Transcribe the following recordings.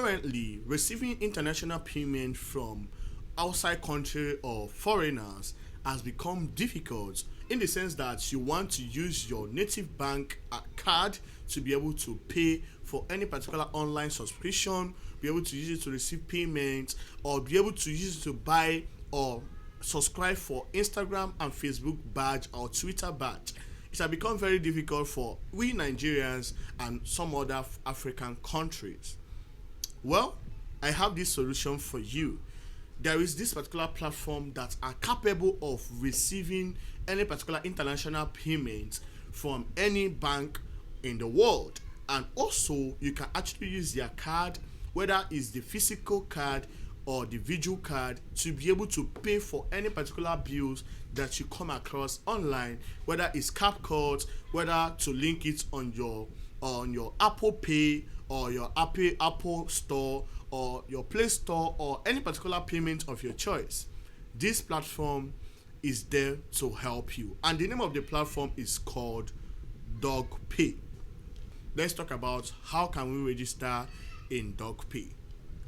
currently receiving international payment from outside country or foreigners has become difficult, in the sense that you want to use your native bank card to be able to pay for any particular online subscription, be able to use it to receive payments, or be able to use it to buy or subscribe for Instagram and Facebook badge or Twitter badge. It has become very difficult for we Nigerians and some other African countries. Well, I have this solution for you. There is this particular platform that are capable of receiving any particular international payment from any bank in the world, and also you can actually use their card, whether it's the physical card or the visual card, to be able to pay for any particular bills that you come across online, whether it's CapCut, whether to link it on your Apple Pay or your Apple Store or your Play Store or any particular payment of your choice. This platform is there to help you, and the name of the platform is called DogPay. Let's talk about how can we register in DogPay.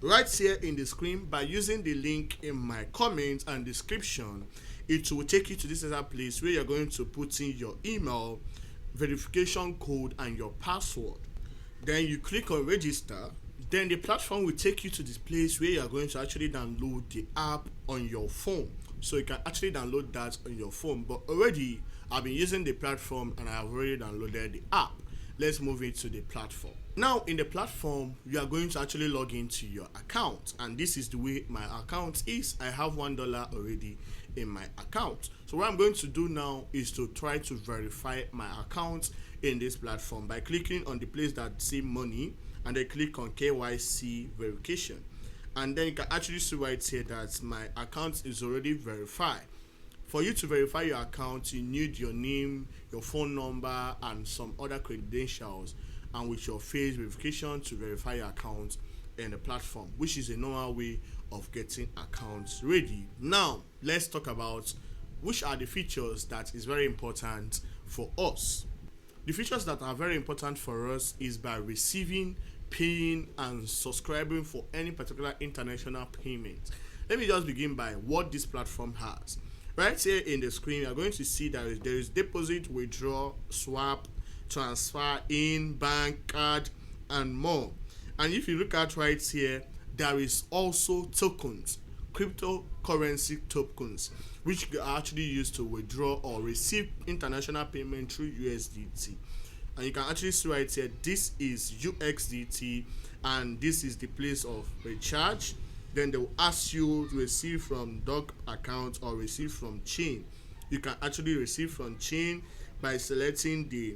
Right here in the screen, by using the link in my comments and description, it will take you to this other place where you're going to put in your email, verification code, and your password. Then you click on register. Then the platform will take you to this place where you're going to actually download the app on your phone. So you can actually download that on your phone. But already I've been using the platform and I have already downloaded the app. Let's move into the platform. Now in the platform, you are going to actually log into your account, and this is the way my account is. I have $1 already in my account. So what I'm going to do now is to try to verify my account in this platform by clicking on the place that say money, and then click on KYC verification, and then you can actually see right here that my account is already verified. For you to verify your account, you need your name, your phone number, and some other credentials, and with your face verification to verify your account in the platform, which is a normal way of getting accounts ready. Now, let's talk about which are the features that is very important for us. The features that are very important for us is by receiving, paying, and subscribing for any particular international payment. Let me just begin by what this platform has. Right here in the screen, you are going to see that there is deposit, withdraw, swap, transfer, in, bank, card, and more. And if you look at right here, there is also tokens, cryptocurrency tokens, which are actually used to withdraw or receive international payment through USDT. And you can actually see right here, this is UXDT, and this is the place of recharge. Then they will ask you to receive from Dog account or receive from chain. You can actually receive from chain by selecting the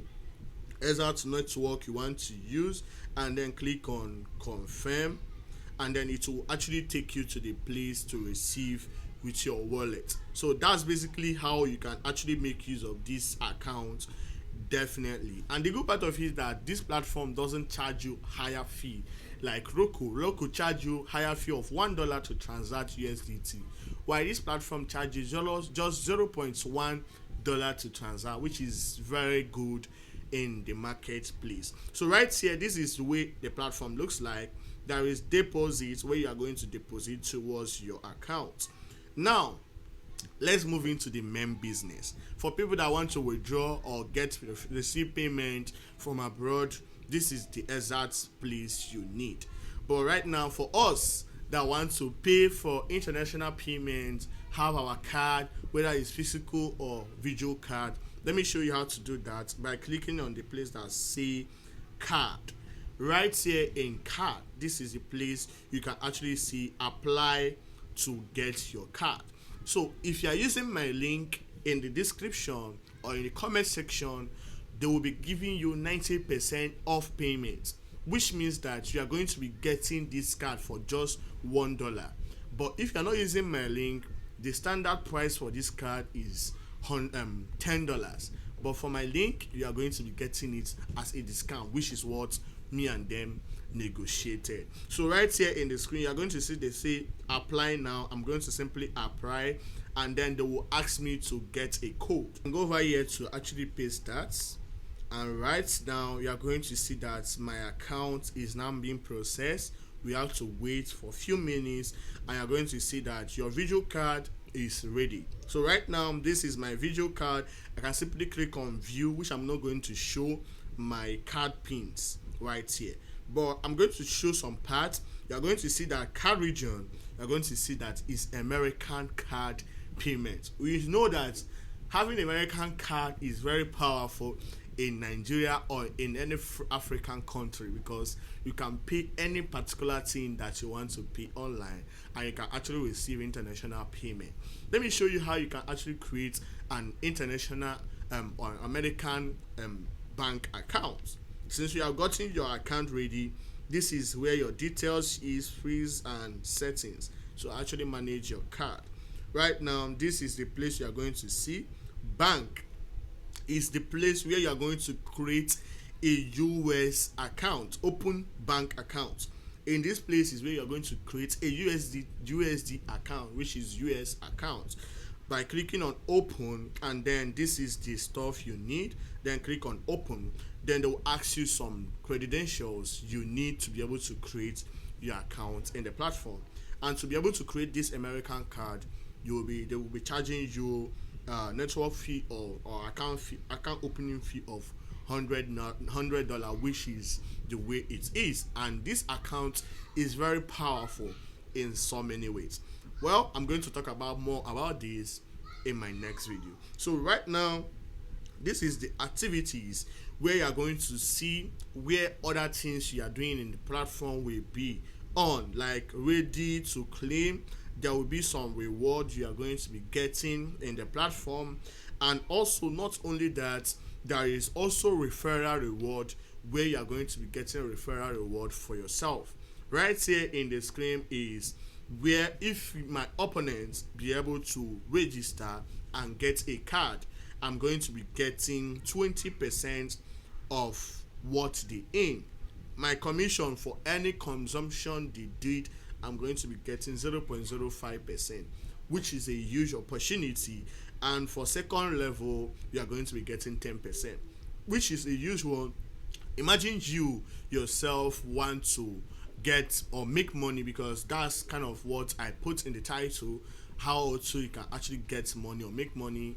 exact network you want to use, and then click on confirm, and then it will actually take you to the place to receive with your wallet. So that's basically how you can actually make use of this account, definitely. And the good part of it is that this platform doesn't charge you higher fee like Roku charge you higher fee of $1 to transact USDT, while this platform charges just $0.1 to transact, which is very good in the marketplace. So right here, this is the way the platform looks like. There is deposit, where you are going to deposit towards your account. Now let's move into the main business. For people that want to withdraw or receive payment from abroad, this is the exact place you need. But right now, for us that want to pay for international payments, have our card, whether it's physical or visual card, let me show you how to do that by clicking on the place that say card. Right here in card, this is the place you can actually see apply to get your card. So if you are using my link in the description or in the comment section, they will be giving you 90% off payments, which means that you are going to be getting this card for just $1. But if you are not using my link, the standard price for this card is $10. But for my link, you are going to be getting it as a discount, which is what me and them negotiated. So right here in the screen, you are going to see they say apply now. I'm going to simply apply, and then they will ask me to get a code. I'll go over here to actually paste that, and right now you are going to see that my account is now being processed we have to wait for a few minutes, and you're going to see that your video card is ready. So right now, this is my video card. I can simply click on view, which I'm not going to show my card pins right here, but I'm going to show some parts. You're going to see that card region, you're going to see that is American card payment. We know that having American card is very powerful in Nigeria or in any African country, because you can pay any particular thing that you want to pay online, and you can actually receive international payment. Let me show you how you can actually create an international or American bank account. Since you have gotten your account ready, this is where your details is, fees and settings to actually manage your card. Right now, this is the place you are going to see. Bank is the place where you are going to create a US account, open bank account. In this place is where you are going to create a USD account, which is US account, by clicking on open, and then this is the stuff you need. Then click on open. Then they will ask you some credentials you need to be able to create your account in the platform. And to be able to create this American card, they will be charging you network fee or account opening fee of $100, which is the way it is. And this account is very powerful in so many ways. Well, I'm going to talk about more about this in my next video. So right now, this is the activities where you are going to see where other things you are doing in the platform will be on, like ready to claim. There will be some rewards you are going to be getting in the platform, and also not only that, there is also referral reward where you are going to be getting a referral reward for yourself. Right here in the screen is where if my opponents be able to register and get a card, I'm going to be getting 20% of what they earn. My commission for any consumption they did, I'm going to be getting 0.05%, which is a huge opportunity. And for second level, you are going to be getting 10%, which is a huge one. Imagine you yourself want to get or make money, because that's kind of what I put in the title, how to you can actually get money or make money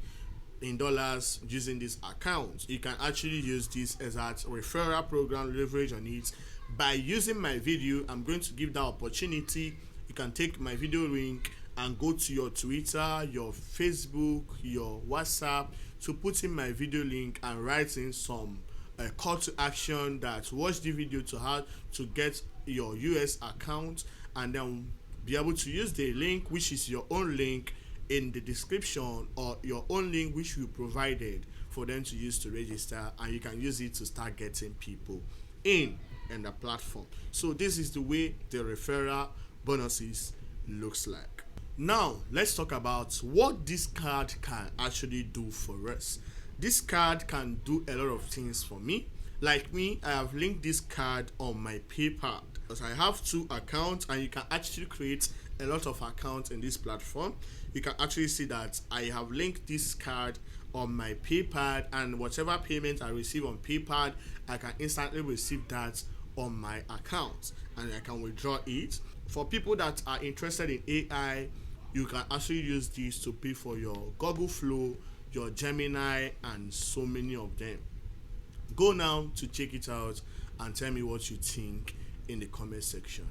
in dollars using this account. You can actually use this as a referral program, leverage on it. By using my video, I'm going to give that opportunity. You can take my video link and go to your Twitter, your Facebook, your WhatsApp to put in my video link and write in some call to action that watch the video to how to get your US account, and then be able to use the link, which is your own link in the description, or your own link which you provided for them to use to register, and you can use it to start getting people in the platform. So this is the way the referral bonuses looks like. Now let's talk about what this card can actually do for us. This card can do a lot of things for me. Like me, I have linked this card on my PayPal, because I have 2 accounts, and you can actually create a lot of accounts in this platform. You can actually see that I have linked this card on my PayPal, and whatever payment I receive on PayPal, I can instantly receive that on my account, and I can withdraw it. For people that are interested in AI, you can actually use this to pay for your Google Flow, your Gemini, and so many of them. Go now to check it out and tell me what you think in the comment section.